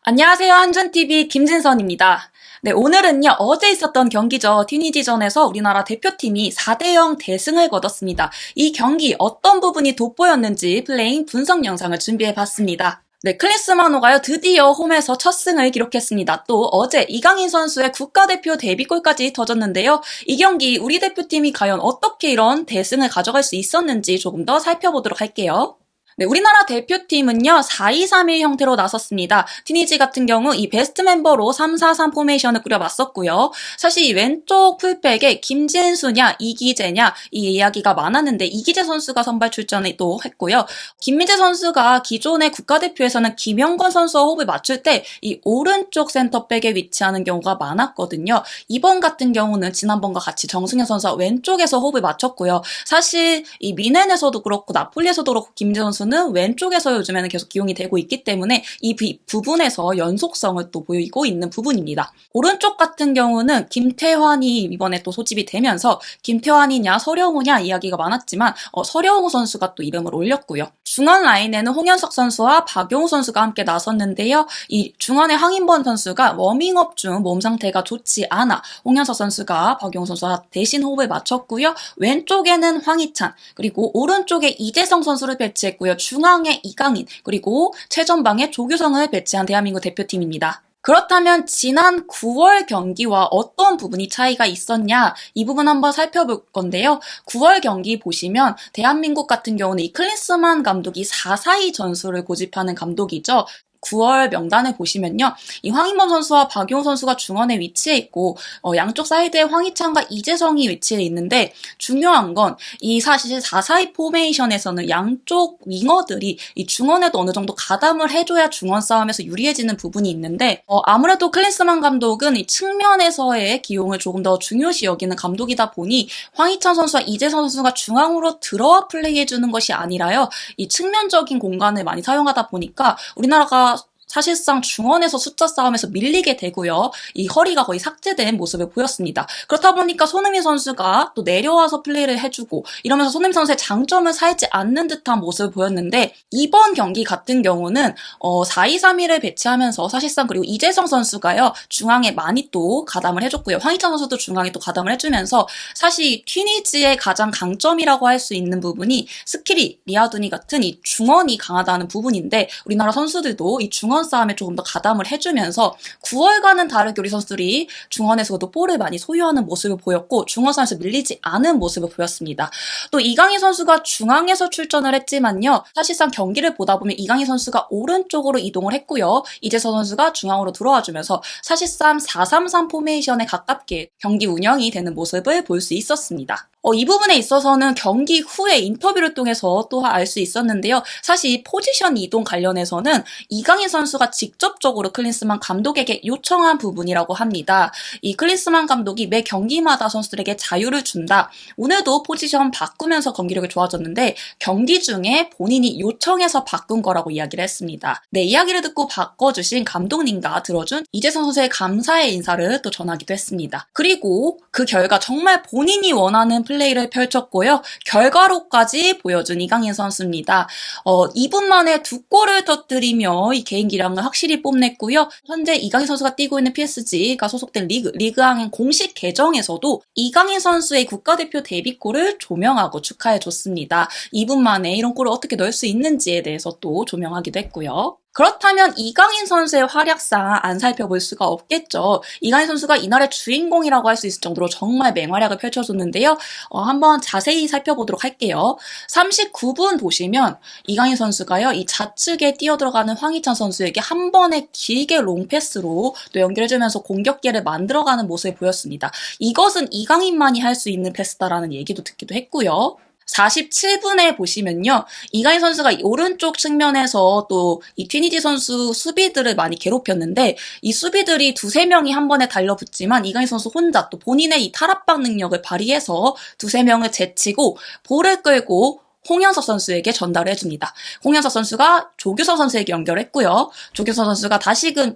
안녕하세요. 한준TV 김진선입니다. 네, 오늘은요, 어제 있었던 경기죠. 튀니지전에서 우리나라 대표팀이 4대0 대승을 거뒀습니다. 이 경기 어떤 부분이 돋보였는지 플레잉 분석 영상을 준비해봤습니다. 네, 클린스만호가요, 드디어 홈에서 첫 승을 기록했습니다. 또 어제 이강인 선수의 국가대표 데뷔골까지 터졌는데요. 이 경기 우리 대표팀이 과연 어떻게 이런 대승을 가져갈 수 있었는지 조금 더 살펴보도록 할게요. 네, 우리나라 대표팀은요, 4-2-3-1 형태로 나섰습니다. 튀니지 같은 경우 이 베스트 멤버로 3-4-3 포메이션을 꾸려봤었고요. 사실 이 왼쪽 풀백에 김진수냐, 이기재냐, 이 이야기가 많았는데, 이기재 선수가 선발 출전을 또 했고요. 김민재 선수가 기존의 국가대표에서는 김영권 선수와 호흡을 맞출 때, 이 오른쪽 센터백에 위치하는 경우가 많았거든요. 이번 같은 경우는 지난번과 같이 정승현 선수와 왼쪽에서 호흡을 맞췄고요. 사실 이 미넨에서도 그렇고, 나폴리에서도 그렇고, 김민재 선수 는 왼쪽에서 요즘에는 계속 기용이 되고 있기 때문에 이 부분에서 연속성을 또 보이고 있는 부분입니다. 오른쪽 같은 경우는 김태환이 이번에 또 소집이 되면서 김태환이냐 서령우냐 이야기가 많았지만 서령우 선수가 또 이름을 올렸고요. 중원 라인에는 홍현석 선수와 박용우 선수가 함께 나섰는데요. 이 중원의 황인범 선수가 워밍업 중 몸 상태가 좋지 않아 홍현석 선수가 박용우 선수와 대신 호흡을 맞췄고요. 왼쪽에는 황희찬 그리고 오른쪽에 이재성 선수를 배치했고요. 중앙에 이강인 그리고 최전방에 조규성을 배치한 대한민국 대표팀입니다. 그렇다면 지난 9월 경기와 어떤 부분이 차이가 있었냐 이 부분 한번 살펴볼 건데요. 9월 경기 보시면 대한민국 같은 경우는 이 클린스만 감독이 4-4-2 전술을 고집하는 감독이죠. 9월 명단을 보시면요. 이 황인범 선수와 박용우 선수가 중원에 위치해 있고 양쪽 사이드에 황희찬과 이재성이 위치해 있는데 중요한 건 이 사실 4-4-2 포메이션에서는 양쪽 윙어들이 이 중원에도 어느 정도 가담을 해줘야 중원 싸움에서 유리해지는 부분이 있는데 아무래도 클린스만 감독은 이 측면에서의 기용을 조금 더 중요시 여기는 감독이다 보니 황희찬 선수와 이재성 선수가 중앙으로 들어와 플레이해주는 것이 아니라요. 이 측면적인 공간을 많이 사용하다 보니까 우리나라가 사실상 중원에서 숫자 싸움에서 밀리게 되고요. 이 허리가 거의 삭제된 모습을 보였습니다. 그렇다 보니까 손흥민 선수가 또 내려와서 플레이를 해주고 이러면서 손흥민 선수의 장점을 살지 않는 듯한 모습을 보였는데 이번 경기 같은 경우는 4-2-3-1을 배치하면서 사실상 그리고 이재성 선수가요. 중앙에 많이 또 가담을 해줬고요. 황희찬 선수도 중앙에 또 가담을 해주면서 사실 튀니지의 가장 강점이라고 할 수 있는 부분이 스키리, 리아두니 같은 이 중원이 강하다는 부분인데 우리나라 선수들도 이 중원 싸움에 조금 더 가담을 해주면서 9월과는 다르게 우리 선수들이 중원에서도 볼을 많이 소유하는 모습을 보였고 중원 싸움에서 밀리지 않은 모습을 보였습니다. 또 이강인 선수가 중앙에서 출전을 했지만요. 사실상 경기를 보다 보면 이강인 선수가 오른쪽으로 이동을 했고요. 이재성 선수가 중앙으로 들어와주면서 사실상 4-3-3 포메이션에 가깝게 경기 운영이 되는 모습을 볼 수 있었습니다. 이 부분에 있어서는 경기 후에 인터뷰를 통해서 또 알 수 있었는데요. 사실 포지션 이동 관련해서는 이강인 선수가 직접적으로 클린스만 감독에게 요청한 부분이라고 합니다. 이 클린스만 감독이 매 경기마다 선수들에게 자유를 준다. 오늘도 포지션 바꾸면서 경기력이 좋아졌는데 경기 중에 본인이 요청해서 바꾼 거라고 이야기를 했습니다. 네, 이야기를 듣고 바꿔주신 감독님과 들어준 이재성 선수의 감사의 인사를 또 전하기도 했습니다. 그리고 그 결과 정말 본인이 원하는 플레이를 펼쳤고요. 결과로까지 보여준 이강인 선수입니다. 2분 만에 2골을 터뜨리며 이 개인 기량을 확실히 뽐냈고요. 현재 이강인 선수가 뛰고 있는 PSG가 소속된 리그왕의 공식 계정에서도 이강인 선수의 국가대표 데뷔골을 조명하고 축하해줬습니다. 2분 만에 이런 골을 어떻게 넣을 수 있는지에 대해서 또 조명하기도 했고요. 그렇다면 이강인 선수의 활약상 안 살펴볼 수가 없겠죠. 이강인 선수가 이날의 주인공이라고 할 수 있을 정도로 정말 맹활약을 펼쳐줬는데요. 한번 자세히 살펴보도록 할게요. 39분 보시면 이강인 선수가요. 이 좌측에 뛰어들어가는 황희찬 선수에게 한 번에 길게 롱패스로 또 연결해주면서 공격기를 만들어가는 모습을 보였습니다. 이것은 이강인만이 할 수 있는 패스다라는 얘기도 듣기도 했고요. 47분에 보시면요. 이강인 선수가 오른쪽 측면에서 또 이 튀니지 선수 수비들을 많이 괴롭혔는데 이 수비들이 2-3명이 한 번에 달려붙지만 이강인 선수 혼자 또 본인의 이 탈압박 능력을 발휘해서 2-3명을 제치고 볼을 끌고 홍현석 선수에게 전달을 해줍니다. 홍현석 선수가 조규성 선수에게 연결했고요. 조규성 선수가 다시금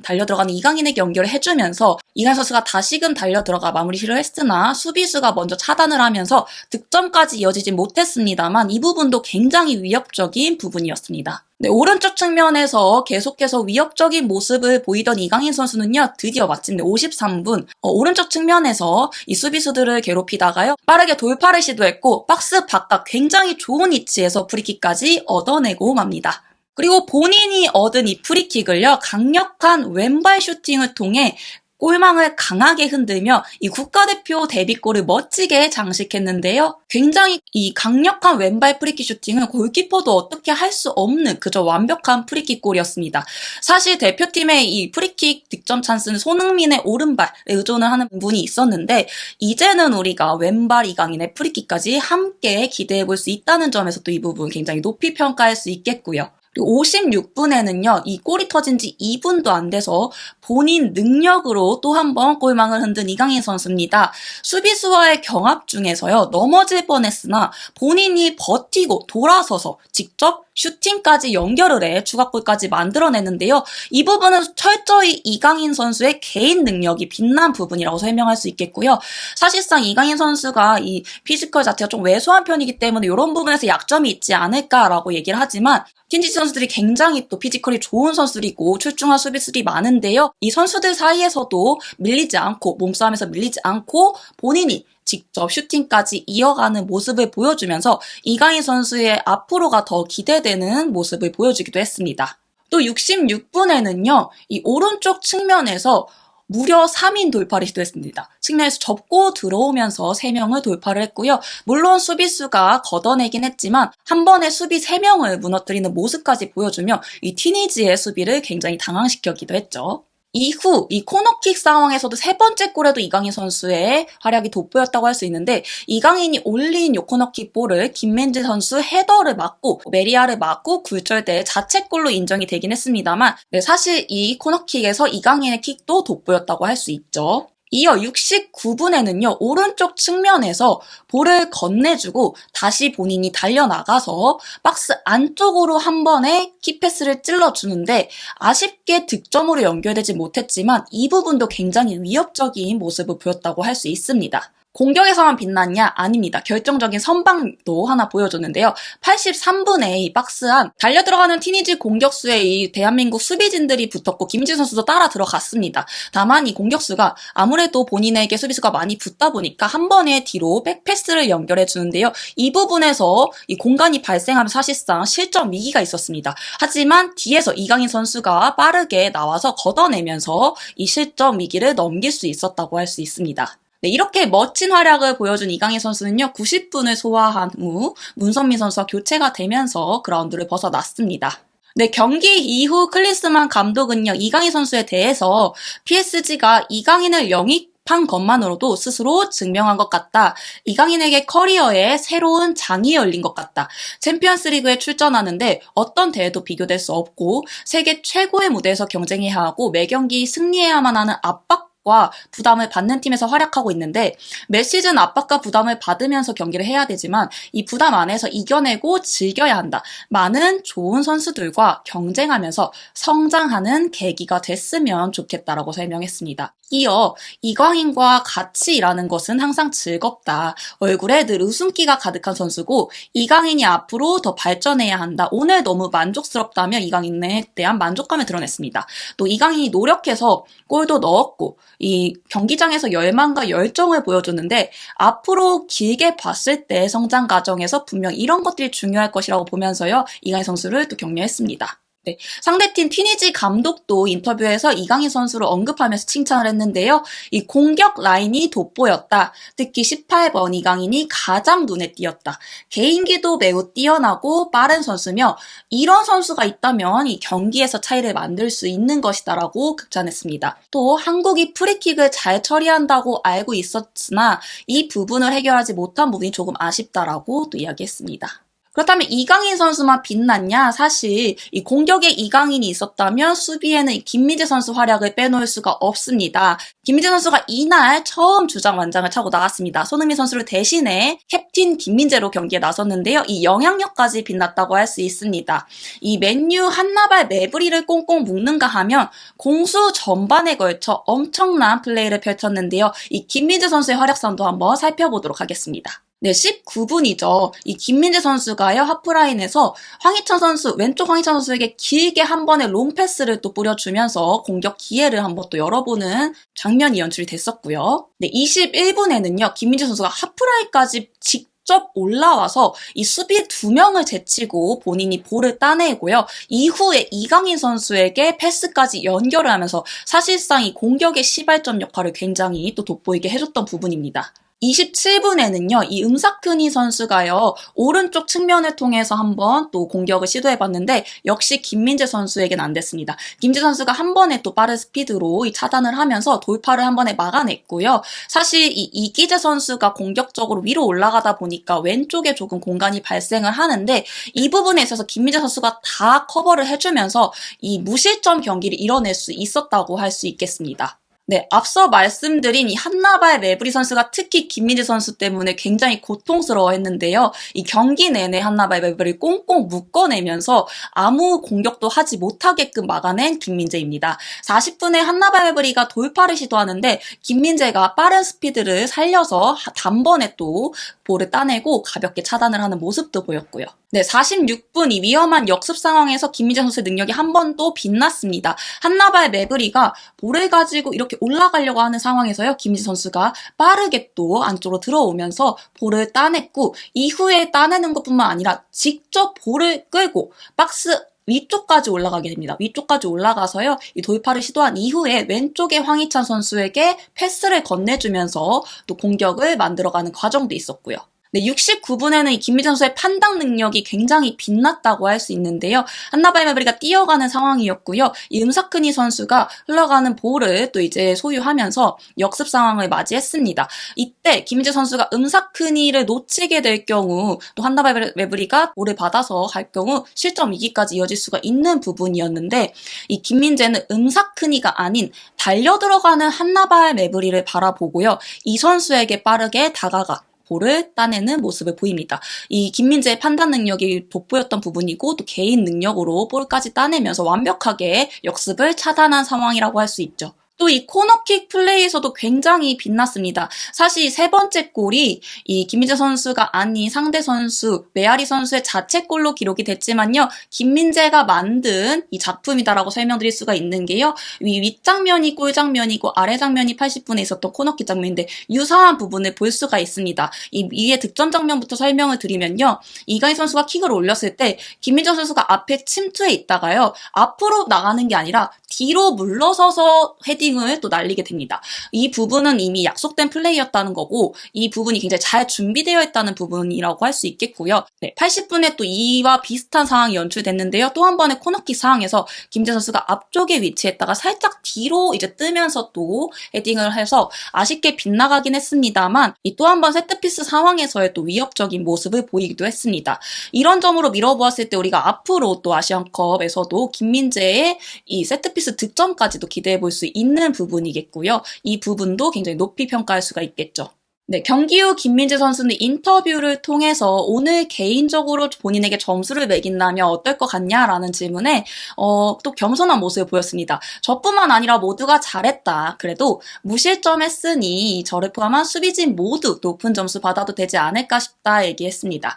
달려들어가는 이강인에게 연결을 해주면서 이강인 선수가 다시금 달려들어가 마무리를 했으나 수비수가 먼저 차단을 하면서 득점까지 이어지진 못했습니다만 이 부분도 굉장히 위협적인 부분이었습니다. 네, 오른쪽 측면에서 계속해서 위협적인 모습을 보이던 이강인 선수는요, 드디어 마침내 53분, 오른쪽 측면에서 이 수비수들을 괴롭히다가요, 빠르게 돌파를 시도했고, 박스 바깥 굉장히 좋은 위치에서 프리킥까지 얻어내고 맙니다. 그리고 본인이 얻은 이 프리킥을요, 강력한 왼발 슈팅을 통해 골망을 강하게 흔들며 이 국가대표 데뷔골을 멋지게 장식했는데요. 굉장히 이 강력한 왼발 프리킥 슈팅은 골키퍼도 어떻게 할 수 없는 그저 완벽한 프리킥 골이었습니다. 사실 대표팀의 이 프리킥 득점 찬스는 손흥민의 오른발에 의존을 하는 부분이 있었는데 이제는 우리가 왼발 이강인의 프리킥까지 함께 기대해볼 수 있다는 점에서 또 이 부분 굉장히 높이 평가할 수 있겠고요. 56분에는요, 이 골이 터진 지 2분도 안 돼서 본인 능력으로 또 한 번 골망을 흔든 이강인 선수입니다. 수비수와의 경합 중에서요, 넘어질 뻔했으나 본인이 버티고 돌아서서 직접 슈팅까지 연결을 해 추가골까지 만들어내는데요. 이 부분은 철저히 이강인 선수의 개인 능력이 빛난 부분이라고 설명할 수 있겠고요. 사실상 이강인 선수가 이 피지컬 자체가 좀 왜소한 편이기 때문에 이런 부분에서 약점이 있지 않을까라고 얘기를 하지만 TNG 선수들이 굉장히 또 피지컬이 좋은 선수들이고 출중한 수비수들이 많은데요. 이 선수들 사이에서도 밀리지 않고 몸싸움에서 밀리지 않고 본인이 직접 슈팅까지 이어가는 모습을 보여주면서 이강인 선수의 앞으로가 더 기대되는 모습을 보여주기도 했습니다. 또 66분에는요. 이 오른쪽 측면에서 무려 3인 돌파를 시도했습니다. 측면에서 접고 들어오면서 3명을 돌파를 했고요. 물론 수비수가 걷어내긴 했지만 한 번에 수비 3명을 무너뜨리는 모습까지 보여주며 이 티니지의 수비를 굉장히 당황시키기도 했죠. 이후 이 코너킥 상황에서도 세 번째 골에도 이강인 선수의 활약이 돋보였다고 할 수 있는데 이강인이 올린 요 코너킥 볼을 김민재 선수 헤더를 맞고 메리아를 맞고 굴절대 자책골로 인정이 되긴 했습니다만 사실 이 코너킥에서 이강인의 킥도 돋보였다고 할 수 있죠. 이어 69분에는요, 오른쪽 측면에서 볼을 건네주고 다시 본인이 달려나가서 박스 안쪽으로 한 번에 키패스를 찔러주는데 아쉽게 득점으로 연결되지 못했지만 이 부분도 굉장히 위협적인 모습을 보였다고 할 수 있습니다. 공격에서만 빛났냐? 아닙니다. 결정적인 선방도 하나 보여줬는데요. 83분에 이 박스 안 달려들어가는 티니지 공격수에 이 대한민국 수비진들이 붙었고 김진 선수도 따라 들어갔습니다. 다만 이 공격수가 아무래도 본인에게 수비수가 많이 붙다 보니까 한 번에 뒤로 백패스를 연결해 주는데요. 이 부분에서 이 공간이 발생하면 사실상 실점 위기가 있었습니다. 하지만 뒤에서 이강인 선수가 빠르게 나와서 걷어내면서 이 실점 위기를 넘길 수 있었다고 할 수 있습니다. 네, 이렇게 멋진 활약을 보여준 이강인 선수는요, 90분을 소화한 후 문선민 선수와 교체가 되면서 그라운드를 벗어났습니다. 네, 경기 이후 클린스만 감독은요, 이강인 선수에 대해서 PSG가 이강인을 영입한 것만으로도 스스로 증명한 것 같다. 이강인에게 커리어에 새로운 장이 열린 것 같다. 챔피언스 리그에 출전하는데 어떤 대회도 비교될 수 없고 세계 최고의 무대에서 경쟁해야 하고 매 경기 승리해야만 하는 압박 과 부담을 받는 팀에서 활약하고 있는데 매 시즌 압박과 부담을 받으면서 경기를 해야 되지만 이 부담 안에서 이겨내고 즐겨야 한다. 많은 좋은 선수들과 경쟁하면서 성장하는 계기가 됐으면 좋겠다라고 설명했습니다. 이어 이강인과 같이 일하는 것은 항상 즐겁다. 얼굴에 늘 웃음기가 가득한 선수고 이강인이 앞으로 더 발전해야 한다. 오늘 너무 만족스럽다며 이강인에 대한 만족감을 드러냈습니다. 또 이강인이 노력해서 골도 넣었고 이 경기장에서 열망과 열정을 보여줬는데 앞으로 길게 봤을 때 성장 과정에서 분명 이런 것들이 중요할 것이라고 보면서요. 이강인 선수를 또 격려했습니다. 네, 상대팀 튀니지 감독도 인터뷰에서 이강인 선수를 언급하면서 칭찬을 했는데요. 이 공격 라인이 돋보였다. 특히 18번 이강인이 가장 눈에 띄었다. 개인기도 매우 뛰어나고 빠른 선수며 이런 선수가 있다면 이 경기에서 차이를 만들 수 있는 것이다라고 극찬했습니다. 또 한국이 프리킥을 잘 처리한다고 알고 있었으나 이 부분을 해결하지 못한 부분이 조금 아쉽다라고 또 이야기했습니다. 그렇다면 이강인 선수만 빛났냐? 사실 이 공격에 이강인이 있었다면 수비에는 김민재 선수 활약을 빼놓을 수가 없습니다. 김민재 선수가 이날 처음 주장 완장을 차고 나갔습니다. 손흥민 선수를 대신해 캡틴 김민재로 경기에 나섰는데요. 이 영향력까지 빛났다고 할 수 있습니다. 이 맨유 한나발 매부리를 꽁꽁 묶는가 하면 공수 전반에 걸쳐 엄청난 플레이를 펼쳤는데요. 이 김민재 선수의 활약상도 한번 살펴보도록 하겠습니다. 네, 19분이죠. 이 김민재 선수가요, 하프라인에서 황희찬 선수, 왼쪽 황희찬 선수에게 길게 한 번의 롱패스를 또 뿌려주면서 공격 기회를 한번 또 열어보는 장면이 연출이 됐었고요. 네, 21분에는요, 김민재 선수가 하프라인까지 직접 올라와서 이 수비 두 명을 제치고 본인이 볼을 따내고요. 이후에 이강인 선수에게 패스까지 연결을 하면서 사실상 이 공격의 시발점 역할을 굉장히 또 돋보이게 해줬던 부분입니다. 27분에는요, 이 음사크니 선수가요, 오른쪽 측면을 통해서 한번 또 공격을 시도해봤는데, 역시 김민재 선수에겐 안 됐습니다. 김민재 선수가 한 번에 또 빠른 스피드로 이 차단을 하면서 돌파를 한 번에 막아냈고요. 사실 이 이기재 선수가 공격적으로 위로 올라가다 보니까 왼쪽에 조금 공간이 발생을 하는데, 이 부분에 있어서 김민재 선수가 다 커버를 해주면서 이 무실점 경기를 이뤄낼 수 있었다고 할 수 있겠습니다. 네, 앞서 말씀드린 이 한나발 매브리 선수가 특히 김민재 선수 때문에 굉장히 고통스러워했는데요. 이 경기 내내 한나발 매브리를 꽁꽁 묶어내면서 아무 공격도 하지 못하게끔 막아낸 김민재입니다. 40분에 한나발 매브리가 돌파를 시도하는데 김민재가 빠른 스피드를 살려서 단번에 또 볼을 따내고 가볍게 차단을 하는 모습도 보였고요. 네, 46분 이 위험한 역습 상황에서 김민재 선수의 능력이 한 번 또 빛났습니다. 한나발 매브리가 볼을 가지고 이렇게 올라가려고 하는 상황에서요. 김민재 선수가 빠르게 또 안쪽으로 들어오면서 볼을 따냈고 이후에 따내는 것뿐만 아니라 직접 볼을 끌고 박스 위쪽까지 올라가게 됩니다. 위쪽까지 올라가서요. 이 돌파를 시도한 이후에 왼쪽에 황희찬 선수에게 패스를 건네주면서 또 공격을 만들어가는 과정도 있었고요. 네, 69분에는 이 김민재 선수의 판단 능력이 굉장히 빛났다고 할 수 있는데요. 한나발 매브리가 뛰어가는 상황이었고요. 이 음사크니 선수가 흘러가는 볼을 또 이제 소유하면서 역습 상황을 맞이했습니다. 이때 김민재 선수가 음사크니를 놓치게 될 경우 또 한나발 매브리가 볼을 받아서 갈 경우 실점 위기까지 이어질 수가 있는 부분이었는데 이 김민재는 음사크니가 아닌 달려 들어가는 한나발 매브리를 바라보고요. 이 선수에게 빠르게 다가가 볼을 따내는 모습을 보입니다. 이 김민재의 판단 능력이 돋보였던 부분이고 또 개인 능력으로 볼까지 따내면서 완벽하게 역습을 차단한 상황이라고 할 수 있죠. 또 이 코너킥 플레이에서도 굉장히 빛났습니다. 사실 세 번째 골이 이 김민재 선수가 아닌 상대 선수, 메아리 선수의 자책골로 기록이 됐지만요. 김민재가 만든 이 작품이다라고 설명드릴 수가 있는 게요. 윗장면이 골장면이고 아래장면이 80분에 있었던 코너킥 장면인데 유사한 부분을 볼 수가 있습니다. 이 위에 득점 장면부터 설명을 드리면요. 이강인 선수가 킥을 올렸을 때 김민재 선수가 앞에 침투해 있다가요. 앞으로 나가는 게 아니라 뒤로 물러서서 헤딩을 또 날리게 됩니다. 이 부분은 이미 약속된 플레이였다는 거고 이 부분이 굉장히 잘 준비되어 있다는 부분이라고 할 수 있겠고요. 네, 80분에 또 이와 비슷한 상황이 연출됐는데요. 또 한 번의 코너킥 상황에서 김민재 선수가 앞쪽에 위치했다가 살짝 뒤로 이제 뜨면서 또 헤딩을 해서 아쉽게 빗나가긴 했습니다만 이 또 한 번 세트피스 상황에서의 또 위협적인 모습을 보이기도 했습니다. 이런 점으로 밀어보았을 때 우리가 앞으로 또 아시안컵에서도 김민재의 이 세트피스 득점까지도 기대해 볼 수 있는 부분이겠고요. 이 부분도 굉장히 높이 평가할 수가 있겠죠. 네, 경기 후 김민재 선수는 인터뷰를 통해서 오늘 개인적으로 본인에게 점수를 매긴다면 어떨 것 같냐라는 질문에 또 겸손한 모습을 보였습니다. 저뿐만 아니라 모두가 잘했다. 그래도 무실점했으니 저를 포함한 수비진 모두 높은 점수 받아도 되지 않을까 싶다 얘기했습니다.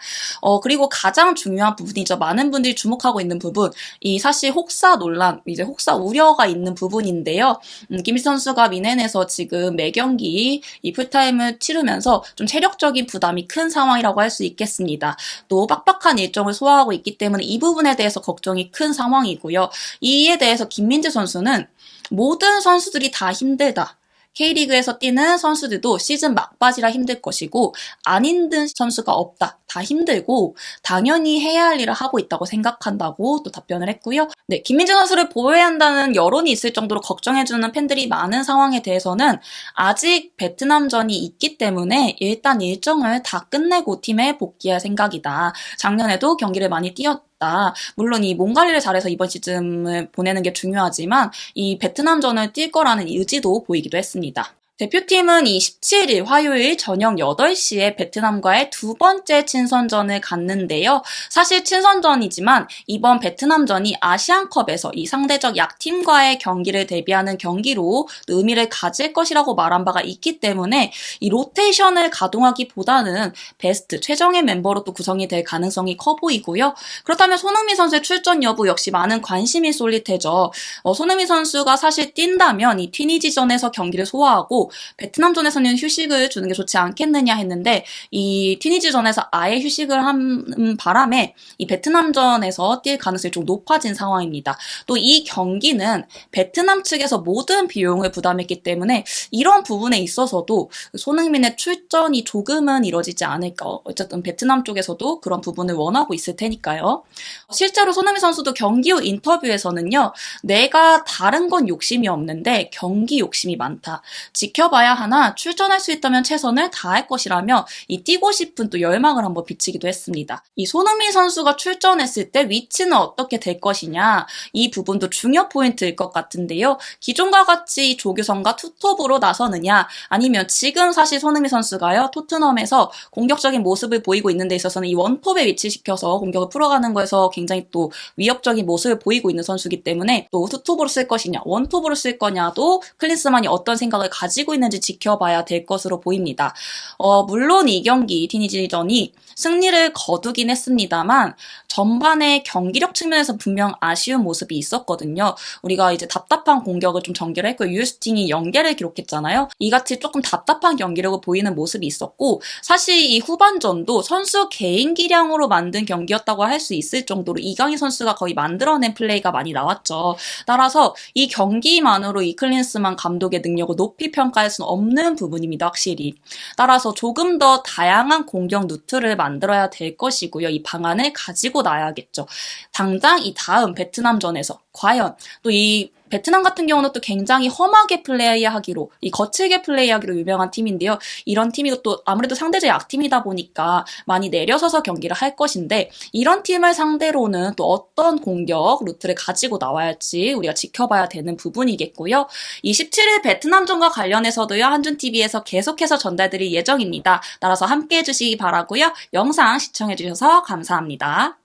그리고 가장 중요한 부분이죠. 많은 분들이 주목하고 있는 부분, 이 사실 혹사 논란, 이제 혹사 우려가 있는 부분인데요. 김민재 선수가 미넨에서 지금 매 경기 이 풀타임을 치르면서 좀 체력적인 부담이 큰 상황이라고 할 수 있겠습니다. 또 빡빡한 일정을 소화하고 있기 때문에 이 부분에 대해서 걱정이 큰 상황이고요. 이에 대해서 김민재 선수는 모든 선수들이 다 힘들다. K리그에서 뛰는 선수들도 시즌 막바지라 힘들 것이고 안 힘든 선수가 없다. 다 힘들고 당연히 해야 할 일을 하고 있다고 생각한다고 또 답변을 했고요. 네, 김민재 선수를 보호해야 한다는 여론이 있을 정도로 걱정해주는 팬들이 많은 상황에 대해서는 아직 베트남전이 있기 때문에 일단 일정을 다 끝내고 팀에 복귀할 생각이다. 작년에도 경기를 많이 뛰었다. 물론 이 몸 관리를 잘해서 이번 시즌을 보내는 게 중요하지만 이 베트남전을 뛸 거라는 의지도 보이기도 했습니다. 대표팀은 이 17일 화요일 저녁 8시에 베트남과의 두 번째 친선전을 갖는데요. 사실 친선전이지만 이번 베트남전이 아시안컵에서 이 상대적 약팀과의 경기를 대비하는 경기로 의미를 가질 것이라고 말한 바가 있기 때문에 이 로테이션을 가동하기보다는 베스트 최정예 멤버로 또 구성이 될 가능성이 커 보이고요. 그렇다면 손흥민 선수의 출전 여부 역시 많은 관심이 쏠릴 테죠. 손흥민 선수가 사실 뛴다면 이 튀니지전에서 경기를 소화하고 베트남전에서는 휴식을 주는 게 좋지 않겠느냐 했는데 이 튀니지전에서 아예 휴식을 한 바람에 이 베트남전에서 뛸 가능성이 좀 높아진 상황입니다. 또 이 경기는 베트남 측에서 모든 비용을 부담했기 때문에 이런 부분에 있어서도 손흥민의 출전이 조금은 이뤄지지 않을까. 어쨌든 베트남 쪽에서도 그런 부분을 원하고 있을 테니까요. 실제로 손흥민 선수도 경기 후 인터뷰에서는요. 내가 다른 건 욕심이 없는데 경기 욕심이 많다. 지켜봐야 하나 출전할 수 있다면 최선을 다할 것이라며 이 뛰고 싶은 또 열망을 한번 비치기도 했습니다. 이 손흥민 선수가 출전했을 때 위치는 어떻게 될 것이냐 이 부분도 중요 포인트일 것 같은데요. 기존과 같이 조규성과 투톱으로 나서느냐 아니면 지금 사실 손흥민 선수가요 토트넘에서 공격적인 모습을 보이고 있는 데 있어서는 이 원톱에 위치시켜서 공격을 풀어가는 거에서 굉장히 또 위협적인 모습을 보이고 있는 선수이기 때문에 또 투톱으로 쓸 것이냐 원톱으로 쓸 거냐도 클린스만이 어떤 생각을 가지고 있는지 지켜봐야 될 것으로 보입니다. 물론 이 경기 튀니지전이 승리를 거두긴 했습니다만 전반의 경기력 측면에서 분명 아쉬운 모습이 있었거든요. 우리가 이제 답답한 공격을 좀 전개를 했고 유스팅이 0개를 기록했잖아요. 이같이 조금 답답한 경기력을 보이는 모습이 있었고 사실 이 후반전도 선수 개인 기량으로 만든 경기였다고 할 수 있을 정도로 이강인 선수가 거의 만들어낸 플레이가 많이 나왔죠. 따라서 이 경기만으로 이 클린스만 감독의 능력을 높이 평가할 수는 없는 부분입니다. 확실히. 따라서 조금 더 다양한 공격 루트를 만들어야 될 것이고요. 이 방안을 가지고 나야겠죠. 당장 이 다음 베트남전에서 과연 또 이 베트남 같은 경우는 또 굉장히 험하게 플레이하기로 이 거칠게 플레이하기로 유명한 팀인데요. 이런 팀이 또 아무래도 상대적 약팀이다 보니까 많이 내려서서 경기를 할 것인데 이런 팀을 상대로는 또 어떤 공격 루트를 가지고 나와야 할지 우리가 지켜봐야 되는 부분이겠고요. 이 17일 베트남전과 관련해서도요. 한준TV에서 계속해서 전달드릴 예정입니다. 따라서 함께해 주시기 바라고요. 영상 시청해 주셔서 감사합니다.